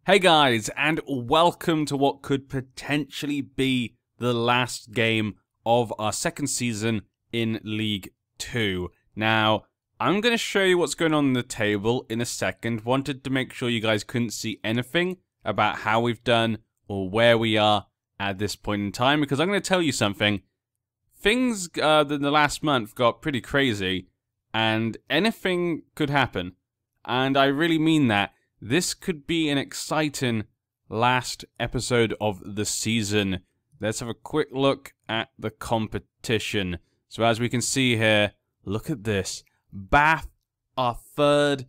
Hey guys, and welcome to what could potentially be the last game of our second season in League 2. Now, I'm going to show you what's going on the table in a second. Wanted to make sure you guys couldn't see anything about how we've done or where we are at this point in time, because I'm going to tell you something. Things in the last month got pretty crazy, and anything could happen. And I really mean that. This could be an exciting last episode of the season. Let's have a quick look at the competition. So as we can see here, look at this. Bath are third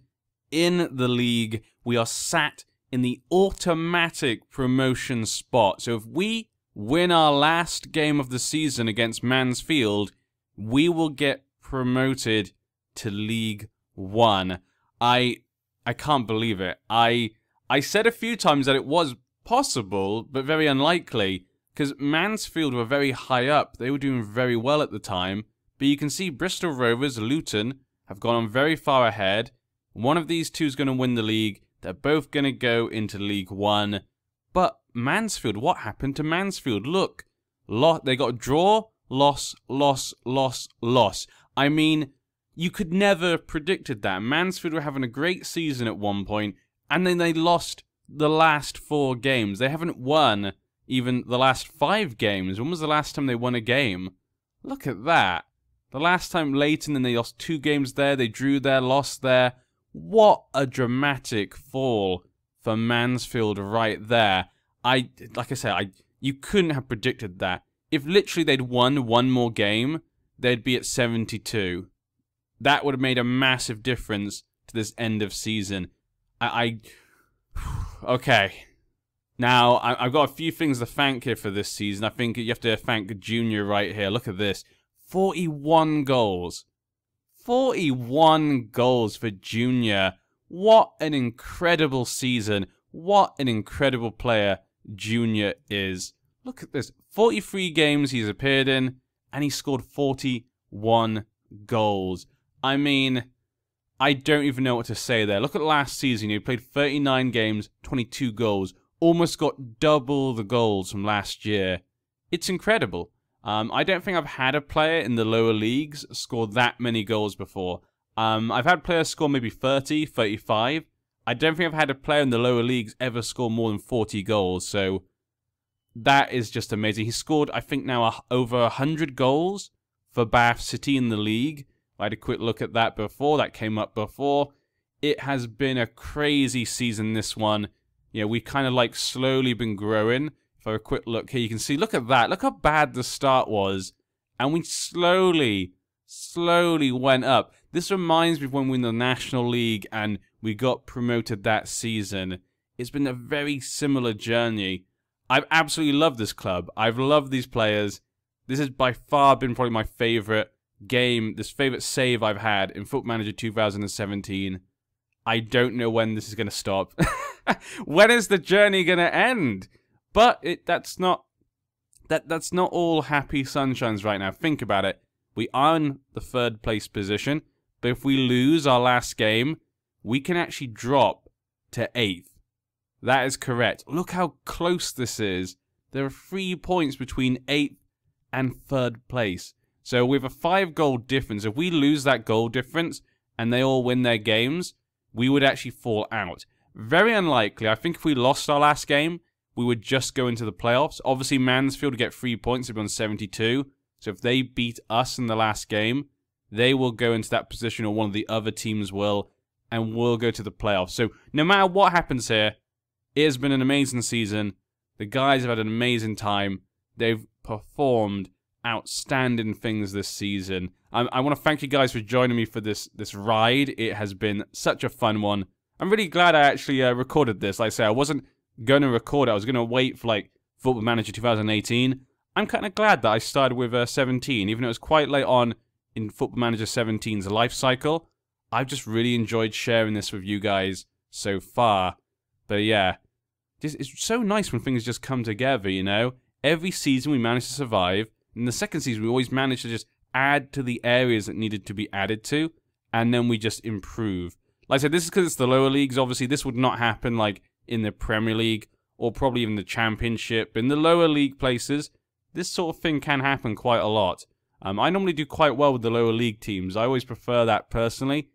in the league. We are sat in the automatic promotion spot. So if we win our last game of the season against Mansfield, we will get promoted to League 1. I can't believe it. I said a few times that it was possible, but very unlikely, because Mansfield were very high up. They were doing very well at the time, but you can see Bristol Rovers, Luton, have gone on very far ahead. One of these two is going to win the league. They're both going to go into League 1. But Mansfield, what happened to Mansfield? Look, they got a draw, loss, loss, loss, loss. I mean, you could never have predicted that. Mansfield were having a great season at one point, and then they lost the last 4 games. They haven't won even the last 5 games. When was the last time they won a game? Look at that. The last time Leighton, and they lost 2 games there. They drew there, lost there. What a dramatic fall for Mansfield right there. Like I said, you couldn't have predicted that. If literally they'd won one more game, they'd be at 72. That would have made a massive difference to this end of season. Okay. Now, I've got a few things to thank here for this season. I think you have to thank Junior right here. Look at this. 41 goals. 41 goals for Junior. What an incredible season. What an incredible player Junior is. Look at this. 43 games he's appeared in, and he scored 41 goals. I mean, I don't even know what to say there. Look at last season. He played 39 games, 22 goals. Almost got double the goals from last year. It's incredible. I don't think I've had a player in the lower leagues score that many goals before. I've had players score maybe 30, 35. I don't think I've had a player in the lower leagues ever score more than 40 goals. So that is just amazing. He scored, I think now, over 100 goals for Bath City in the league. I had a quick look at that before. That came up before. It has been a crazy season, this one. You know, we've kind of like slowly been growing. For a quick look here, you can see, look at that. Look how bad the start was. And we slowly went up. This reminds me of when we were in the National League and we got promoted that season. It's been a very similar journey. I've absolutely loved this club. I've loved these players. This has by far been probably my favorite game, this favorite save I've had in Football Manager 2017. I don't know when this is going to stop. When is the journey going to end? But that's not all happy sunshines right now. Think about it. We are in the 3rd place position, but if we lose our last game, we can actually drop to 8th. That is correct. Look how close this is. There are 3 points between 8th and 3rd place. So with a 5-goal difference, if we lose that goal difference and they all win their games, we would actually fall out. Very unlikely. I think if we lost our last game, we would just go into the playoffs. Obviously, Mansfield would get 3 points. They'd be on 72. So if they beat us in the last game, they will go into that position, or one of the other teams will, and we'll go to the playoffs. So no matter what happens here, it has been an amazing season. The guys have had an amazing time. They've performed outstanding things this season. I want to thank you guys for joining me for this ride. It has been such a fun one. I'm really glad I actually recorded this. Like I say, I wasn't going to record it. I was going to wait for like Football Manager 2018. I'm kind of glad that I started with 17, even though it was quite late on in Football Manager 17's life cycle. I've just really enjoyed sharing this with you guys so far. But yeah, it's so nice when things just come together, you know? Every season we manage to survive. In the second season, we always managed to just add to the areas that needed to be added to, and then we just improve. Like I said, this is because it's the lower leagues. Obviously, this would not happen like in the Premier League, or probably even the Championship. In the lower league places, this sort of thing can happen quite a lot. I normally do quite well with the lower league teams. I always prefer that personally,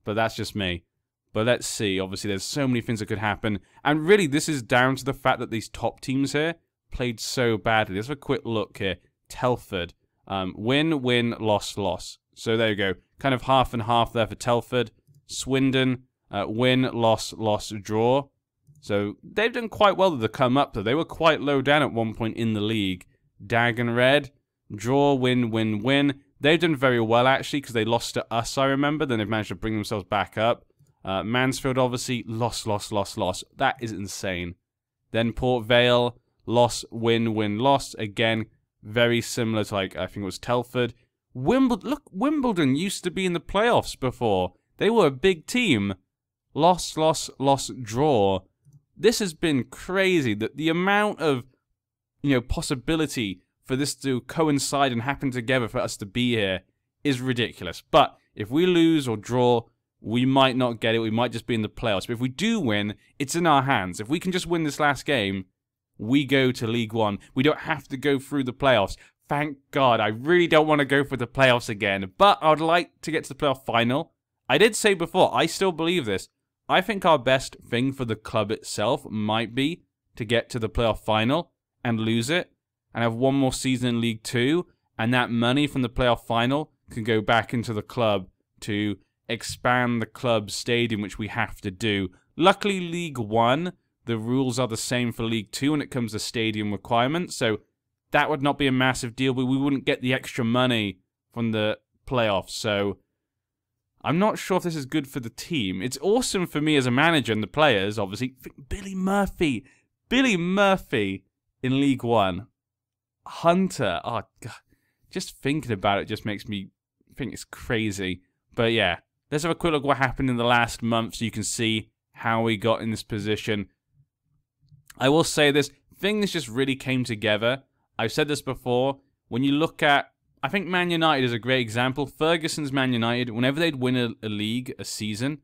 but that's just me. But let's see. Obviously, there's so many things that could happen. And really, this is down to the fact that these top teams here played so badly. Let's have a quick look here. Telford. Win, win, loss, loss. So there you go. Kind of half and half there for Telford. Swindon. Win, loss, loss, draw. So they've done quite well to come up, though. They were quite low down at one point in the league. Dagon Red. Draw, win, win, win. They've done very well, actually, because they lost to us, I remember. Then they've managed to bring themselves back up. Mansfield, obviously, loss, loss, loss, loss. That is insane. Then Port Vale, loss, win, win, loss. Again, very similar to, like, I think it was Telford. Look, Wimbledon used to be in the playoffs before. They were a big team. Loss, loss, loss, draw. This has been crazy. The amount of, possibility for this to coincide and happen together for us to be here is ridiculous. But if we lose or draw, we might not get it. We might just be in the playoffs. But if we do win, it's in our hands. If we can just win this last game, we go to League One. We don't have to go through the playoffs. Thank God. I really don't want to go for the playoffs again. But I would like to get to the playoff final. I did say before, I still believe this. I think our best thing for the club itself might be to get to the playoff final and lose it and have one more season in League Two, and that money from the playoff final can go back into the club to expand the club's stadium, which we have to do. Luckily, League One, the rules are the same for League Two when it comes to stadium requirements, so that would not be a massive deal, but we wouldn't get the extra money from the playoffs, so I'm not sure if this is good for the team. It's awesome for me as a manager and the players, obviously. Billy Murphy in League One. Hunter, oh God, just thinking about it just makes me think it's crazy. But yeah, let's have a quick look at what happened in the last month so you can see how we got in this position. I will say this, things just really came together. I've said this before, when you look at, I think Man United is a great example. Ferguson's Man United, whenever they'd win a league, a season,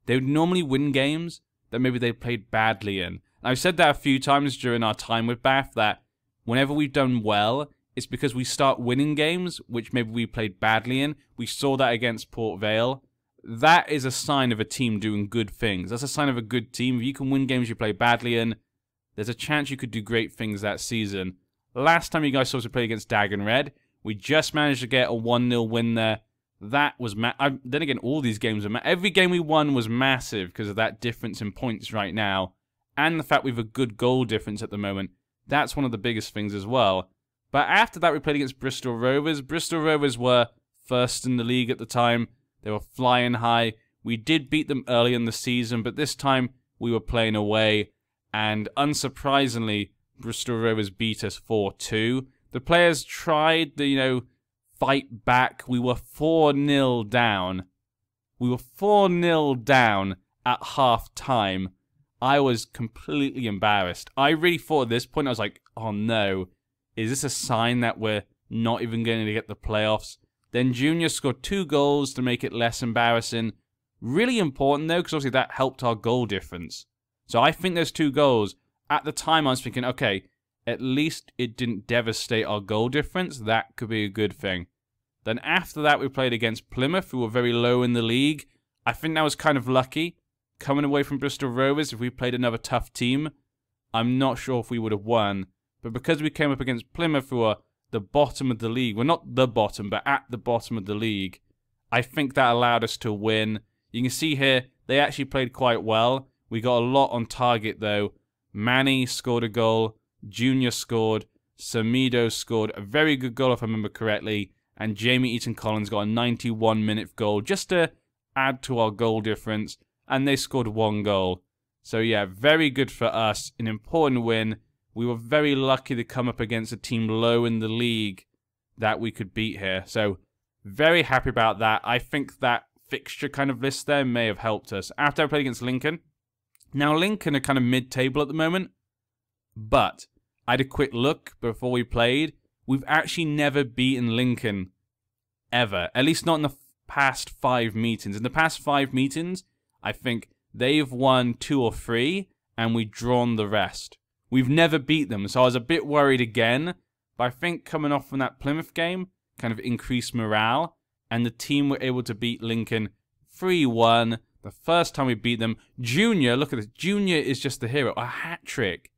they would normally win games that maybe they played badly in. And I've said that a few times during our time with Bath, that whenever we've done well, it's because we start winning games, which maybe we played badly in. We saw that against Port Vale. That is a sign of a team doing good things. That's a sign of a good team. If you can win games you play badly in, there's a chance you could do great things that season. Last time you guys saw us play against Dagon Red, we just managed to get a 1-0 win there. That was then again, all these games are every game we won was massive because of that difference in points right now, and the fact we have a good goal difference at the moment. That's one of the biggest things as well. But after that, we played against Bristol Rovers. Bristol Rovers were first in the league at the time. They were flying high. We did beat them early in the season, but this time we were playing away, and unsurprisingly, Bristol Rovers beat us 4-2. The players tried the, fight back. We were 4-0 down. We were 4-0 down at half-time. I was completely embarrassed. I really thought at this point, I was like, oh no, is this a sign that we're not even going to get the playoffs? Then Junior scored 2 goals to make it less embarrassing. Really important though, because obviously that helped our goal difference. So I think those 2 goals, at the time I was thinking, okay, at least it didn't devastate our goal difference. That could be a good thing. Then after that, we played against Plymouth, who were very low in the league. I think that was kind of lucky. Coming away from Bristol Rovers, if we played another tough team, I'm not sure if we would have won. But because we came up against Plymouth, who are the bottom of the league, well, not the bottom, but at the bottom of the league, I think that allowed us to win. You can see here, they actually played quite well. We got a lot on target, though. Manny scored a goal. Junior scored. Samido scored a very good goal, if I remember correctly. And Jamie Eaton-Collins got a 91-minute goal just to add to our goal difference. And they scored 1 goal. So yeah, very good for us. An important win. We were very lucky to come up against a team low in the league that we could beat here. So very happy about that. I think that fixture kind of list there may have helped us. After I played against Lincoln. Now Lincoln are kind of mid-table at the moment. But I had a quick look before we played. We've actually never beaten Lincoln ever. At least not in the past 5 meetings. In the past 5 meetings, I think they've won 2 or 3, and we've drawn the rest. We've never beat them, so I was a bit worried again. But I think coming off from that Plymouth game kind of increased morale, and the team were able to beat Lincoln 3-1. The first time we beat them. Junior, look at this. Junior is just the hero. A hat trick.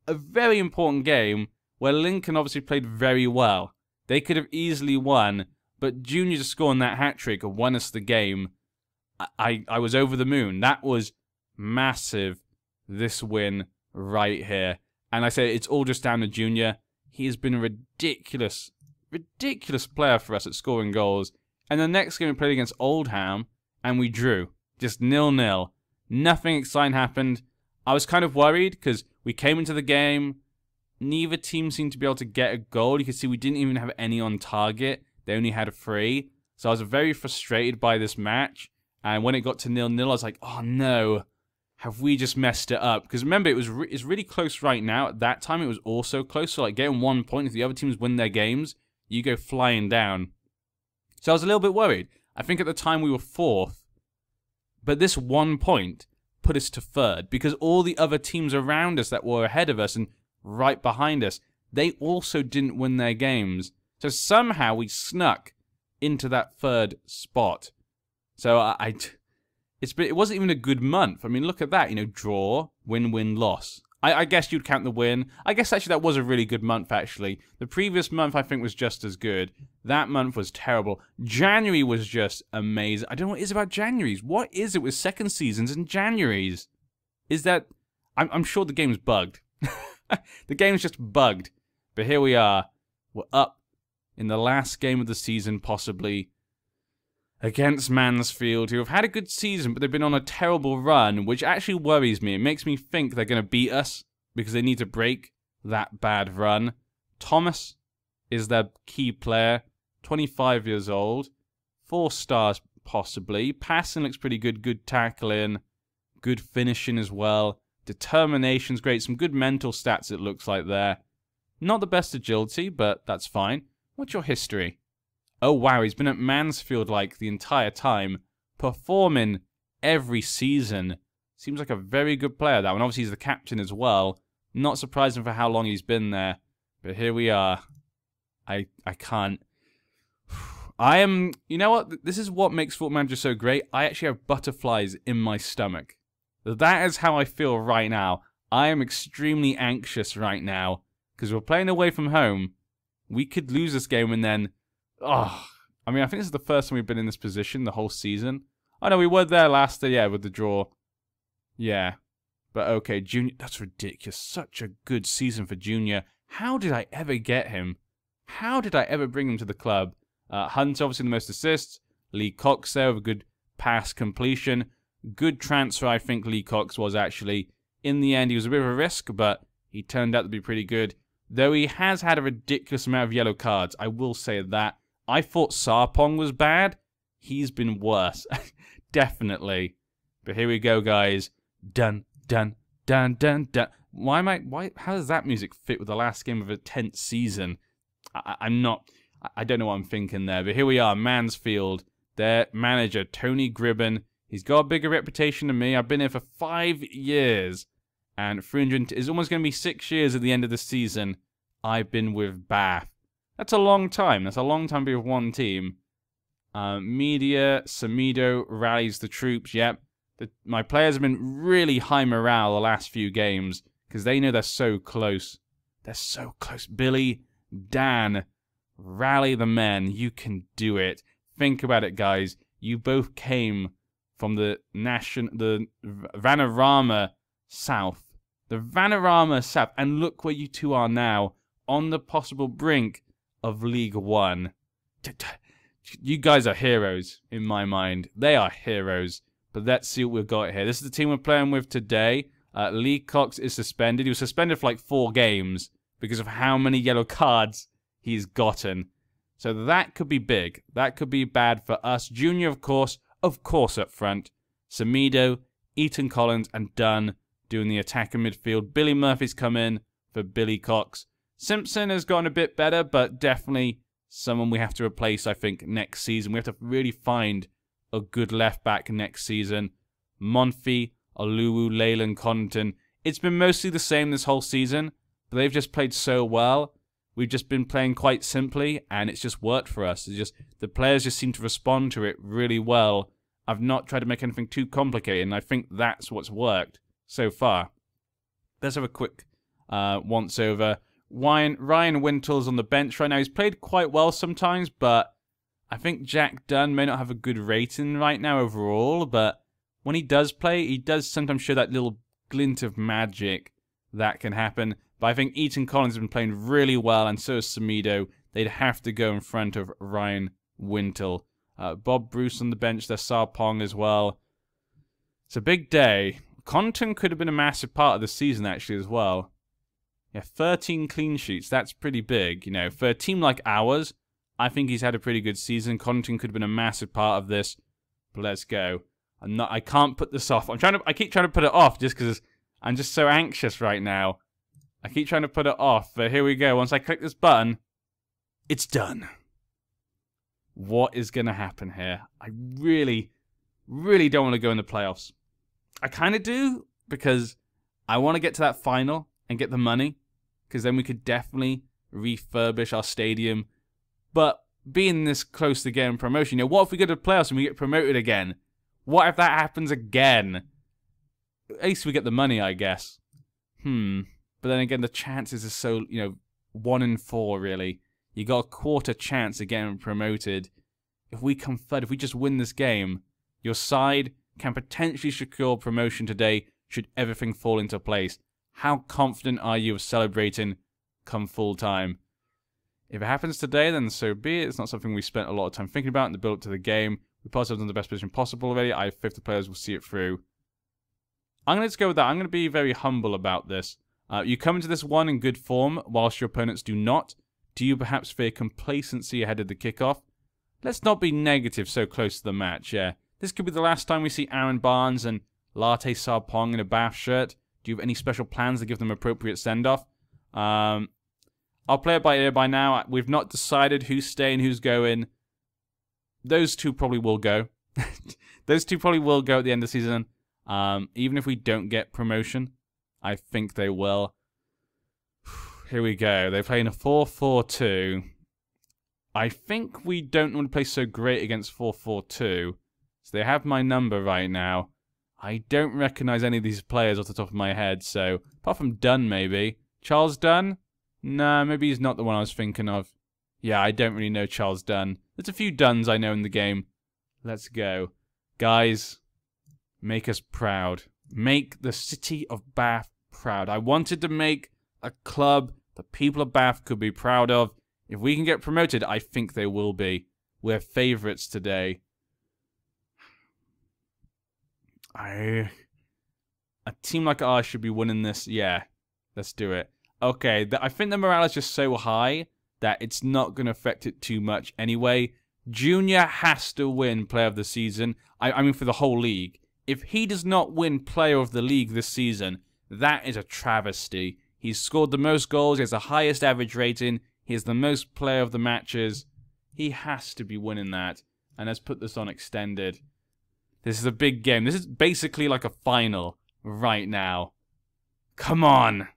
A very important game where Lincoln obviously played very well. They could have easily won, but Junior just scoring that hat trick won us the game. I was over the moon. That was massive, this win right here. And I say it's all just down to Junior. He has been a ridiculous player for us at scoring goals. And the next game we played against Oldham, and we drew. Just 0-0. Nothing exciting happened. I was kind of worried because we came into the game. Neither team seemed to be able to get a goal. You can see we didn't even have any on target. They only had 3. So I was very frustrated by this match. And when it got to 0-0, I was like, oh no. Have we just messed it up? Because remember, it's really close right now. At that time, it was also close. So like getting 1 point, if the other teams win their games, you go flying down. So I was a little bit worried. I think at the time we were 4th. But this 1 point put us to 3rd because all the other teams around us that were ahead of us and right behind us, they also didn't win their games. So somehow we snuck into that 3rd spot. So it wasn't even a good month. I mean, look at that. You know, draw, win, win, loss. I guess you'd count the win. I guess actually that was a really good month, actually. The previous month, I think, was just as good. That month was terrible. January was just amazing. I don't know what it is about Januaries. What is it with second seasons and Januaries? Is that... I'm sure the game's bugged. The game's just bugged. But here we are. We're up in the last game of the season, possibly, against Mansfield, who have had a good season, but they've been on a terrible run, which actually worries me. It makes me think they're going to beat us because they need to break that bad run. Thomas is their key player, 25 years old, 4 stars possibly. Passing looks pretty good, good tackling, good finishing as well. Determination's great, some good mental stats it looks like there. Not the best agility, but that's fine. What's your history? Oh wow, he's been at Mansfield like the entire time, performing every season. Seems like a very good player, that one. Obviously, he's the captain as well. Not surprising for how long he's been there. But here we are. I can't. You know what? This is what makes Football Manager so great. I actually have butterflies in my stomach. That is how I feel right now. I am extremely anxious right now. Because we're playing away from home. We could lose this game and then... Oh, I mean, I think this is the first time we've been in this position the whole season. I know we were there last year, yeah, with the draw. Yeah. But okay, Junior, that's ridiculous. Such a good season for Junior. How did I ever get him? How did I ever bring him to the club? Hunt, obviously the most assists. Lee Cox there with a good pass completion. Good transfer, I think Lee Cox was actually. In the end, he was a bit of a risk, but he turned out to be pretty good. Though he has had a ridiculous amount of yellow cards, I will say that. I thought Sarpong was bad. He's been worse. Definitely. But here we go, guys. Dun, dun, dun, dun, dun. How does that music fit with the last game of a 10th season? I don't know what I'm thinking there. But here we are, Mansfield. Their manager, Tony Gribben. He's got a bigger reputation than me. I've been here for 5 years. And 300 is almost going to be 6 years at the end of the season. I've been with Bath. That's a long time. That's a long time to be with one team. Media, Samido rallies the troops. Yep. My players have been really high morale the last few games because they know they're so close. They're so close. Billy, Dan, rally the men. You can do it. Think about it, guys. You both came from the Vanarama South. The Vanarama South. And look where you two are now. On the possible brink of League One. You guys are heroes, in my mind. They are heroes. But let's see what we've got here. This is the team we're playing with today. Lee Cox is suspended. He was suspended for like 4 games because of how many yellow cards he's gotten. So that could be big. That could be bad for us. Junior, of course up front. Samido, Eaton Collins, and Dunn doing the attack in midfield. Billy Murphy's come in for Billy Cox. Simpson has gone a bit better, but definitely someone we have to replace, I think, next season. We have to really find a good left back next season. Monfy, Oluwu, Leyland, Connaughton. it's been mostly the same this whole season, but they've just played so well. We've just been playing quite simply, and it's just worked for us. It's just the players just seem to respond to it really well. I've not tried to make anything too complicated, and I think that's what's worked so far. Let's have a quick once-over. Ryan Wintel's on the bench right now. He's played quite well sometimes, but I think Jack Dunn may not have a good rating right now overall, but when he does play, he does sometimes show that little glint of magic that can happen. But I think Ethan Collins has been playing really well, and so is Samido. They'd have to go in front of Ryan Wintel. Bob Bruce on the bench, there's Sarpong as well. It's a big day. Connaughton could have been a massive part of the season, actually, as well. Yeah, 13 clean sheets, that's pretty big. You know, for a team like ours, I think he's had a pretty good season. Connaughton could have been a massive part of this. But let's go. I can't put this off. I keep trying to put it off just because I'm just so anxious right now. I keep trying to put it off, but here we go. Once I click this button, it's done. What is going to happen here? I really, really don't want to go in the playoffs. I kind of do, because I want to get to that final and get the money, because then we could definitely refurbish our stadium. But being this close to getting promotion, you know, what if we go to the playoffs and we get promoted again? What if that happens again? At least we get the money, I guess. But then again, the chances are so, you know, 1 in 4, really. You got a quarter chance of getting promoted. If we come third, if we just win this game, your side can potentially secure promotion today should everything fall into place. How confident are you of celebrating come full time? If it happens today, then so be it. It's not something we spent a lot of time thinking about in the build-up to the game. We put ourselves in the best position possible already. I have 50 players will see it through. I'm going to go with that. I'm going to be very humble about this. You come into this one in good form, whilst your opponents do not. Do you perhaps fear complacency ahead of the kickoff? Let's not be negative so close to the match, yeah. This could be the last time we see Aaron Barnes and Latte Sarpong in a Bath shirt. Do you have any special plans to give them appropriate send-off? I'll play it by ear by now. We've not decided who's staying, who's going. Those two probably will go. Those two probably will go at the end of the season. Even if we don't get promotion, I think they will. Here we go. They're playing a 4-4-2. I think we don't want to play so great against 4-4-2. So they have my number right now. I don't recognize any of these players off the top of my head, so apart from Dunn, maybe. Charles Dunn? Nah, maybe he's not the one I was thinking of. Yeah, I don't really know Charles Dunn. There's a few Dunns I know in the game. Let's go. Guys, make us proud. Make the city of Bath proud. I wanted to make a club the people of Bath could be proud of. If we can get promoted, I think they will be. We're favourites today. A team like ours should be winning this. Yeah, let's do it. Okay, I think the morale is just so high that it's not going to affect it too much anyway. Junior has to win Player of the Season. I mean, for the whole league. If he does not win Player of the League this season, that is a travesty. He's scored the most goals. He has the highest average rating. He has the most Player of the Matches. He has to be winning that. And let's put this on extended. This is a big game. This is basically like a final right now. Come on.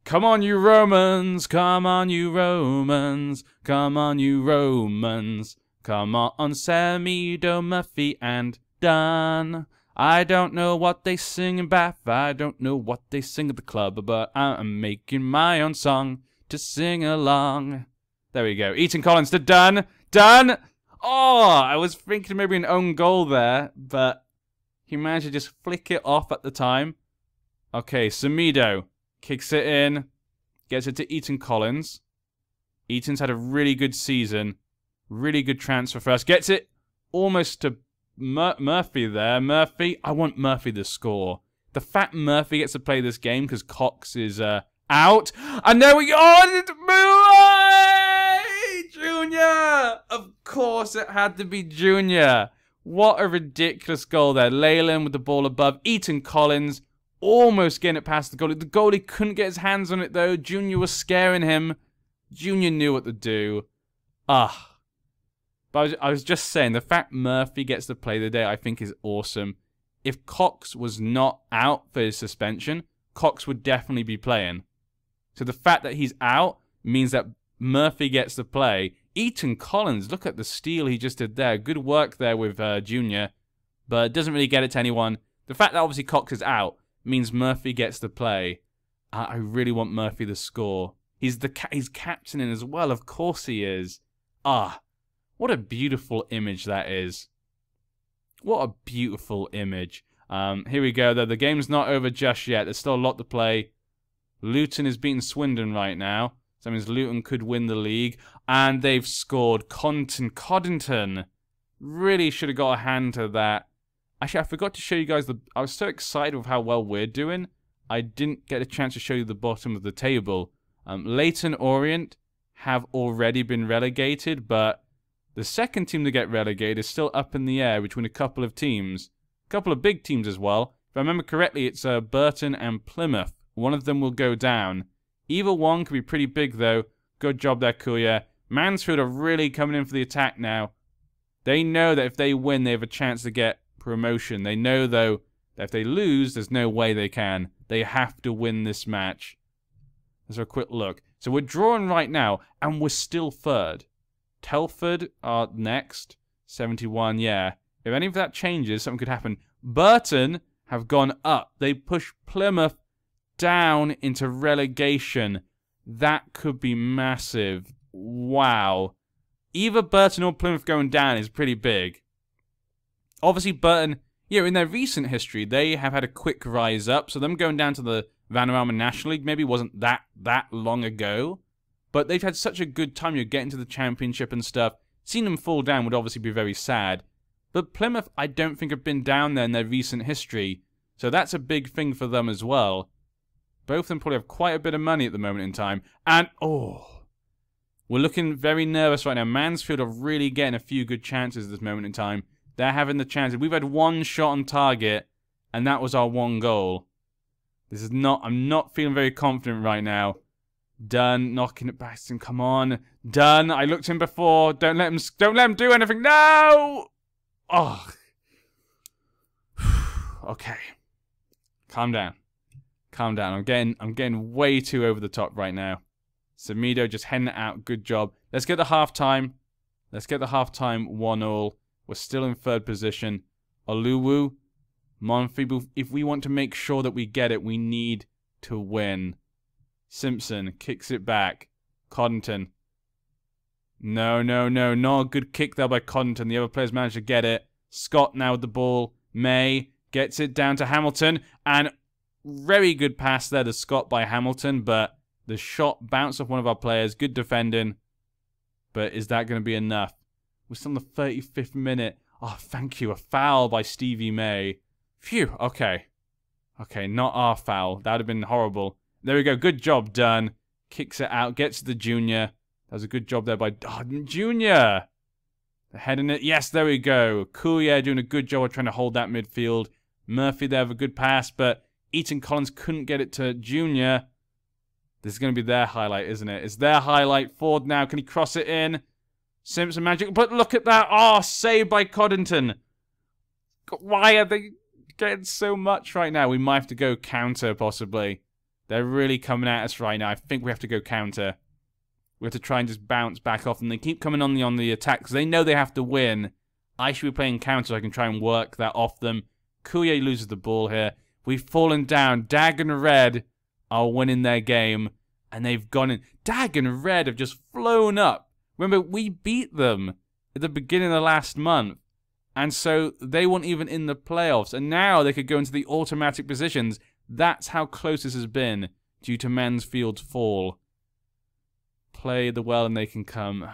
Come on, you Romans. Come on, you Romans. Come on, you Romans. Come on, Samido, Murphy, and Dunn. I don't know what they sing in Bath. I don't know what they sing at the club, but I'm making my own song to sing along. There we go. Ethan Collins to Dunn. Dunn! Oh, I was thinking maybe an own goal there, but he managed to just flick it off at the time. Okay, Samido kicks it in, gets it to Ethan Collins. Ethan's had a really good season, really good transfer for us. Gets it almost to Murphy there. Murphy, I want Murphy to score. The fact Murphy gets to play this game because Cox is out. And there we go. Junior! Of course it had to be Junior. What a ridiculous goal there. Leyland with the ball above. Ethan Collins almost getting it past the goalie. The goalie couldn't get his hands on it though. Junior was scaring him. Junior knew what to do. But I was just saying, the fact Murphy gets to play today I think is awesome. If Cox was not out for his suspension, Cox would definitely be playing. So the fact that he's out means that Murphy gets to play. Ethan Collins, look at the steal he just did there. Good work there with Junior, but doesn't really get it to anyone. The fact that obviously Cox is out means Murphy gets to play. I really want Murphy to score. He's captaining as well. Of course he is. What a beautiful image that is. What a beautiful image. Here we go, though. The game's not over just yet. There's still a lot to play. Luton is beating Swindon right now. So that means Luton could win the league. And they've scored. Coddington really should have got a hand to that. Actually, I forgot to show you guys I was so excited with how well we're doing. I didn't get a chance to show you the bottom of the table. Leyton Orient have already been relegated, but the second team to get relegated is still up in the air between a couple of teams. A couple of big teams as well. If I remember correctly, it's Burton and Plymouth. One of them will go down. Either one could be pretty big, though. Good job there, Kuya. Mansfield are really coming in for the attack now. They know that if they win, they have a chance to get promotion. They know, though, that if they lose, there's no way they can. They have to win this match. Let's have a quick look. So we're drawing right now, and we're still third. Telford are next. 71, yeah. If any of that changes, something could happen. Burton have gone up. They push Plymouth down into relegation. That could be massive. Wow. Either Burton or Plymouth going down is pretty big. Obviously, Burton, in their recent history, they have had a quick rise up. So them going down to the Vanarama National League maybe wasn't that long ago. But they've had such a good time. You're getting to the championship and stuff. Seeing them fall down would obviously be very sad. But Plymouth, I don't think have been down there in their recent history. So that's a big thing for them as well. Both of them probably have quite a bit of money at the moment in time. And, we're looking very nervous right now. Mansfield are really getting a few good chances at this moment in time. They're having the chances. We've had one shot on target, and that was our one goal. I'm not feeling very confident right now. Dunn knocking it back. Come on. Dunn, I looked at him before. Don't let him do anything. No! Oh. Okay. Calm down. Calm down. I'm getting way too over the top right now. Semedo just heading it out. Good job. Let's get the halftime. Let's get the halftime 1-1. We're still in third position. Oluwu, Monfils. If we want to make sure that we get it, we need to win. Simpson kicks it back. Coddington. No. Not a good kick there by Coddington. The other players managed to get it. Scott now with the ball. May gets it down to Hamilton. And very good pass there to Scott by Hamilton. But the shot bounced off one of our players. Good defending. But is that going to be enough? We're still in the 35th minute. Oh, thank you. A foul by Stevie May. Phew. Okay. Okay, not our foul. That would have been horrible. There we go. Good job done. Kicks it out. Gets to the Junior. That was a good job there by Junior. Heading it. Yes, there we go. Kuya doing a good job of trying to hold that midfield. Murphy there with a good pass, but Ethan Collins couldn't get it to Junior. This is going to be their highlight, isn't it? It's their highlight. Ford now. Can he cross it in? Simpson magic. But look at that. Oh, saved by Coddington. Why are they getting so much right now? We might have to go counter, possibly. They're really coming at us right now. I think we have to go counter. We have to try and just bounce back off them. They keep coming on the attack because they know they have to win. I should be playing counter so I can try and work that off them. Kuye loses the ball here. We've fallen down. Dag and Red are winning their game. And they've gone in. Dag and Red have just flown up. Remember, we beat them at the beginning of the last month. And so they weren't even in the playoffs. And now they could go into the automatic positions. That's how close this has been due to Mansfield's fall. Play the well and they can come.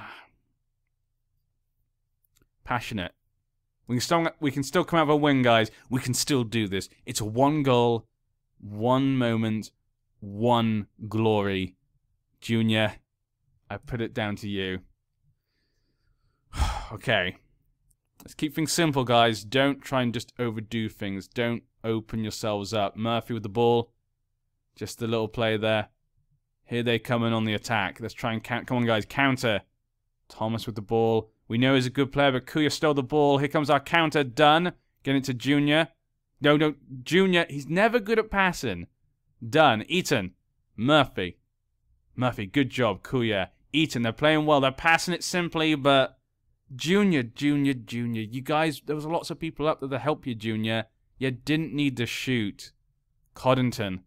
Passionate. We can still come out of a win, guys. We can still do this. It's a one goal, one moment, one glory. Junior, I put it down to you. Okay. Let's keep things simple, guys. Don't try and just overdo things. Don't open yourselves up. Murphy with the ball. Just a little play there. Here they come in on the attack. Let's try and count. Come on, guys. Counter. Thomas with the ball. We know he's a good player, but Kuya stole the ball. Here comes our counter. Done. Getting it to Junior. No. Junior, he's never good at passing. Done. Eaton. Murphy. Murphy, good job. Kuya. Eaton, they're playing well. They're passing it simply, but... Junior. You guys, there was lots of people up there to help you, Junior. You didn't need to shoot. Coddington.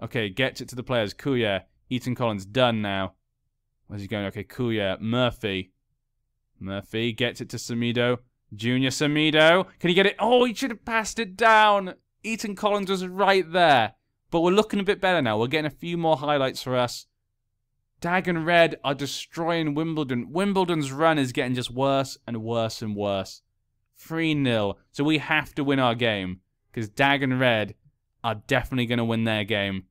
Okay, gets it to the players. Kuya. Eaton Collins. Done now. Where's he going? Okay, Kuya. Murphy. Murphy gets it to Samido. Junior Samido. Can he get it? Oh, he should have passed it down. Eaton Collins was right there. But we're looking a bit better now. We're getting a few more highlights for us. Dag and Red are destroying Wimbledon. Wimbledon's run is getting just worse and worse and worse. 3-0. So we have to win our game. Because Dag and Red are definitely going to win their game.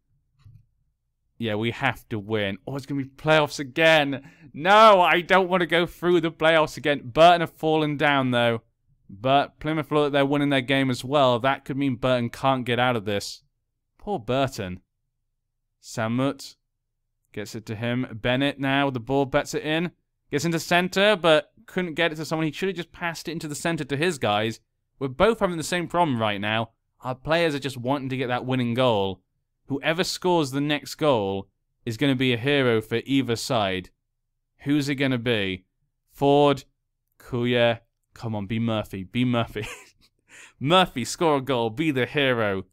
Yeah, we have to win. Oh, it's going to be playoffs again. No, I don't want to go through the playoffs again. Burton have fallen down, though. But Plymouth look like they're winning their game as well. That could mean Burton can't get out of this. Poor Burton. Samut gets it to him. Bennett now, the ball bets it in. Gets into center, but couldn't get it to someone. He should have just passed it into the center to his guys. We're both having the same problem right now. Our players are just wanting to get that winning goal. Whoever scores the next goal is going to be a hero for either side. Who's it going to be? Ford, Kuya. Come on, be Murphy. Be Murphy. Murphy, score a goal. Be the hero.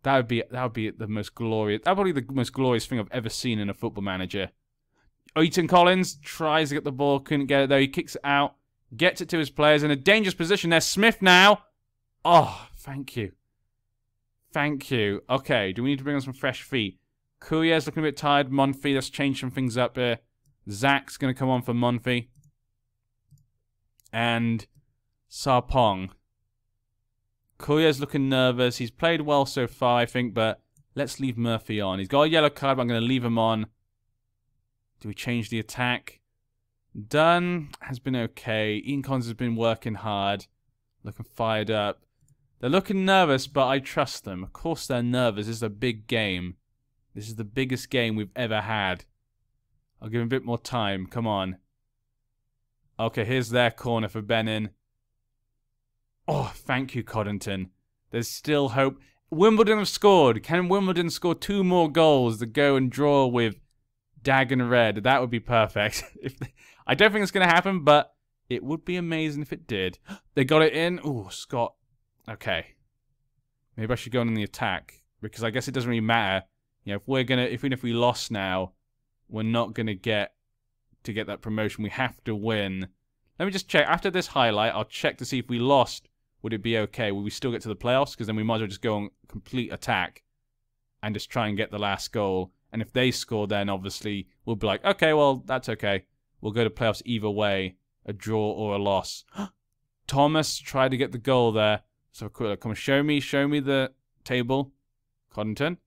That would be the most glorious. That would be the most glorious thing I've ever seen in a Football Manager. Eaton Collins tries to get the ball, couldn't get it though. He kicks it out, gets it to his players in a dangerous position. There's Smith now. Oh, thank you. Thank you. Okay, do we need to bring on some fresh feet? Kuya's looking a bit tired. Monfy, let's change some things up here. Zach's going to come on for Monfy. And Sarpong. Kuya's looking nervous. He's played well so far, I think, but let's leave Murphy on. He's got a yellow card, but I'm going to leave him on. Do we change the attack? Dunn has been okay. Ian Collins has been working hard. Looking fired up. They're looking nervous, but I trust them. Of course they're nervous. This is a big game. This is the biggest game we've ever had. I'll give him a bit more time. Come on. Okay, here's their corner for Benin. Oh, thank you, Coddington. There's still hope. Wimbledon have scored. Can Wimbledon score 2 more goals to go and draw with Dag and Red? That would be perfect. I don't think it's going to happen, but it would be amazing if it did. They got it in. Ooh, Scott. Okay. Maybe I should go on in the attack, because I guess it doesn't really matter. You know, if we're gonna, even if we lost now, we're not gonna get that promotion. We have to win. Let me just check. After this highlight, I'll check to see if we lost. Would it be okay? Will we still get to the playoffs? Because then we might as well just go on complete attack and just try and get the last goal. And if they score, then obviously we'll be like, okay, well, that's okay. We'll go to playoffs either way, a draw or a loss. Thomas tried to get the goal there. So quick, come on, show me the table. Coddington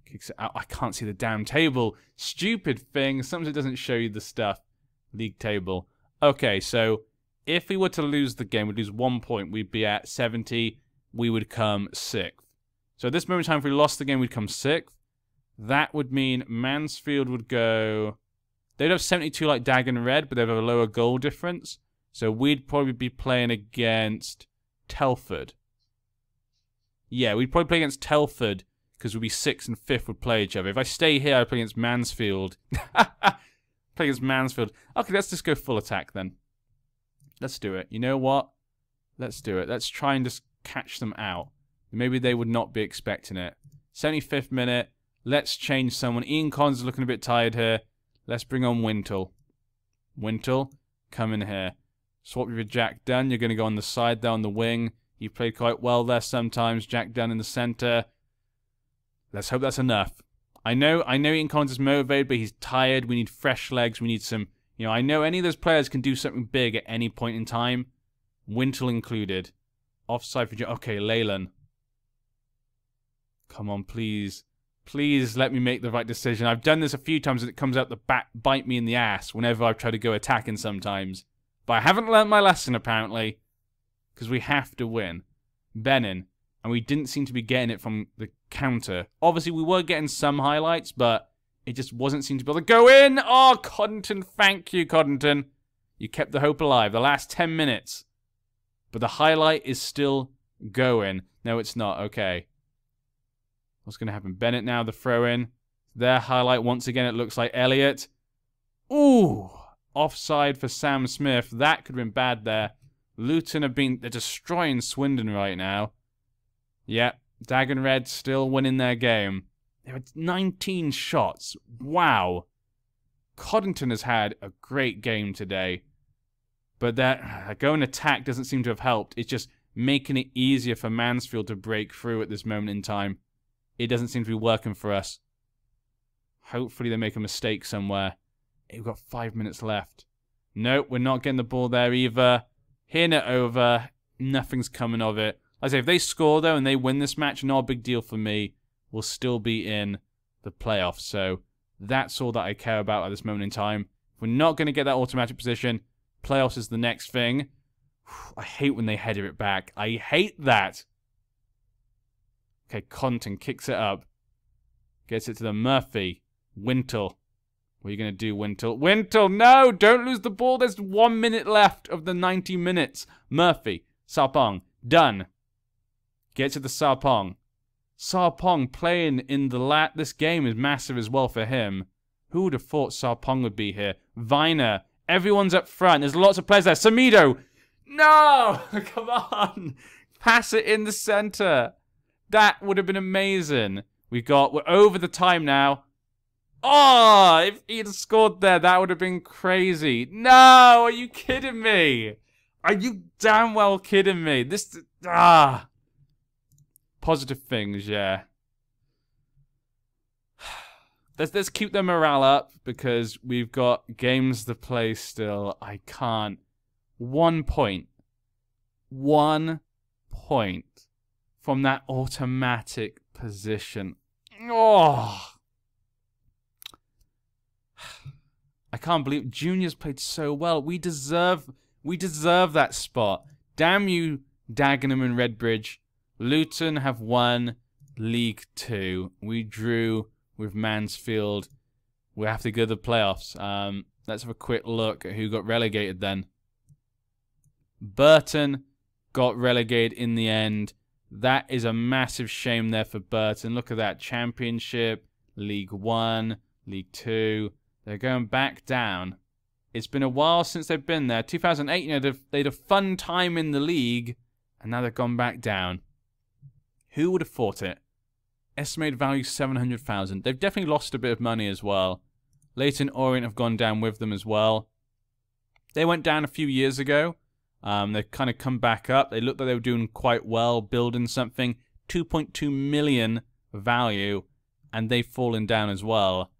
kicks it out. I can't see the damn table. Stupid thing. Sometimes it doesn't show you the stuff. League table. Okay, so if we were to lose the game, we'd lose 1 point. We'd be at 70. We would come 6th. So at this moment in time, if we lost the game, we'd come 6th. That would mean Mansfield would go... They'd have 72 like Dag and Red, but they'd have a lower goal difference. So we'd probably be playing against Telford. Yeah, we'd probably play against Telford because we'd be 6th and 5th would play each other. If I stay here, I'd play against Mansfield. Play against Mansfield. Okay, let's just go full attack then. Let's do it. You know what? Let's do it. Let's try and just catch them out. Maybe they would not be expecting it. 75th minute. Let's change someone. Ian Collins is looking a bit tired here. Let's bring on Wintle. Wintle, come in here. Swap you with Jack Dunn. You're going to go on the side there on the wing. You played quite well there sometimes. Jack Dunn in the centre. Let's hope that's enough. I know Ian Collins is motivated, but he's tired. We need fresh legs. We need some... You know, I know any of those players can do something big at any point in time. Wintle included. Offside for... Okay, Leyland. Come on, please. Please let me make the right decision. I've done this a few times and it comes out the back, bite me in the ass whenever I've tried to go attacking sometimes. But I haven't learnt my lesson, apparently. Because we have to win. Benin. And we didn't seem to be getting it from the counter. Obviously, we were getting some highlights, but it just wasn't seeming to be able to go in. Oh, Coddington. Thank you, Coddington. You kept the hope alive. The last 10 minutes. But the highlight is still going. No, it's not. Okay. What's going to happen? Bennett now, the throw-in. Their highlight once again, it looks like Elliott. Ooh! Offside for Sam Smith. That could have been bad there. Luton they're destroying Swindon right now. Yep, Dagon Red still winning their game. They had 19 shots. Wow. Coddington has had a great game today. But that going attack doesn't seem to have helped. It's just making it easier for Mansfield to break through at this moment in time. It doesn't seem to be working for us. Hopefully they make a mistake somewhere. We've got 5 minutes left. Nope, we're not getting the ball there either. Hitting it over. Nothing's coming of it. Like I say, if they score, though, and they win this match, not a big deal for me. We'll still be in the playoffs. So that's all that I care about at this moment in time. If we're not going to get that automatic position, playoffs is the next thing. I hate when they header it back. I hate that. Okay, Compton kicks it up. Gets it to the Murphy. Wintle. What are you going to do, Wintle? Wintle, no! Don't lose the ball. There's 1 minute left of the 90 minutes. Murphy. Sarpong. Done. Get to the Sarpong. Sarpong playing in the this game is massive as well for him. Who would have thought Sarpong would be here? Viner. Everyone's up front. There's lots of players there. Samido. No! Come on. Pass it in the center. That would have been amazing. We're over the time now. Oh, if he had scored there, that would have been crazy. No, are you kidding me? Are you damn well kidding me? Positive things, yeah. Let's keep the morale up because we've got games to play still. I can't. 1 point. 1 point from that automatic position. Oh. I can't believe Junior's played so well. We deserve that spot. Damn you, Dagenham and Redbridge. Luton have won League 2. We drew with Mansfield. We have to go to the playoffs. Let's have a quick look at who got relegated then. Burton got relegated in the end. That is a massive shame there for Burton. Look at that. Championship, League 1, League 2. They're going back down. It's been a while since they've been there. 2008, you know, they had a fun time in the league, and now they've gone back down. Who would have thought it? Estimated value 700,000. They've definitely lost a bit of money as well. Leyton Orient have gone down with them as well. They went down a few years ago. They've kind of come back up. They looked like they were doing quite well, building something. 2.2 million value, and they've fallen down as well.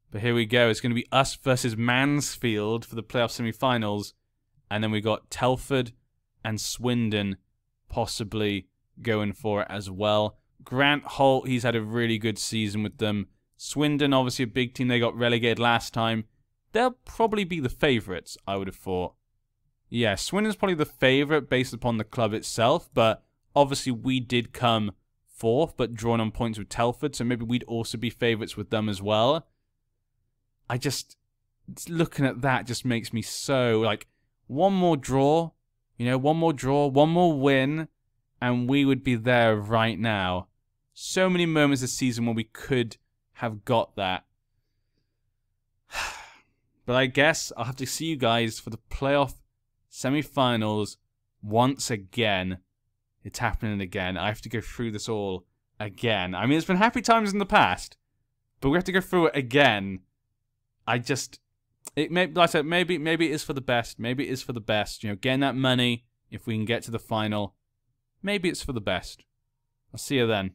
But here we go. It's going to be us versus Mansfield for the playoff semi-finals. And then we got Telford and Swindon possibly going for it as well. Grant Holt, he's had a really good season with them. Swindon, obviously a big team. They got relegated last time. They'll probably be the favourites, I would have thought. Yeah, Swindon's probably the favourite based upon the club itself. But obviously we did come fourth, but drawn on points with Telford. So maybe we'd also be favourites with them as well. Looking at that just makes me so, like, one more draw, you know, one more win, and we would be there right now. So many moments this season where we could have got that. But I guess I'll have to see you guys for the playoff semi-finals once again. It's happening again. I have to go through this all again. I mean, it's been happy times in the past, but we have to go through it again. Like I said, maybe it is for the best. Maybe it is for the best. You know, getting that money, if we can get to the final, maybe it's for the best. I'll see you then.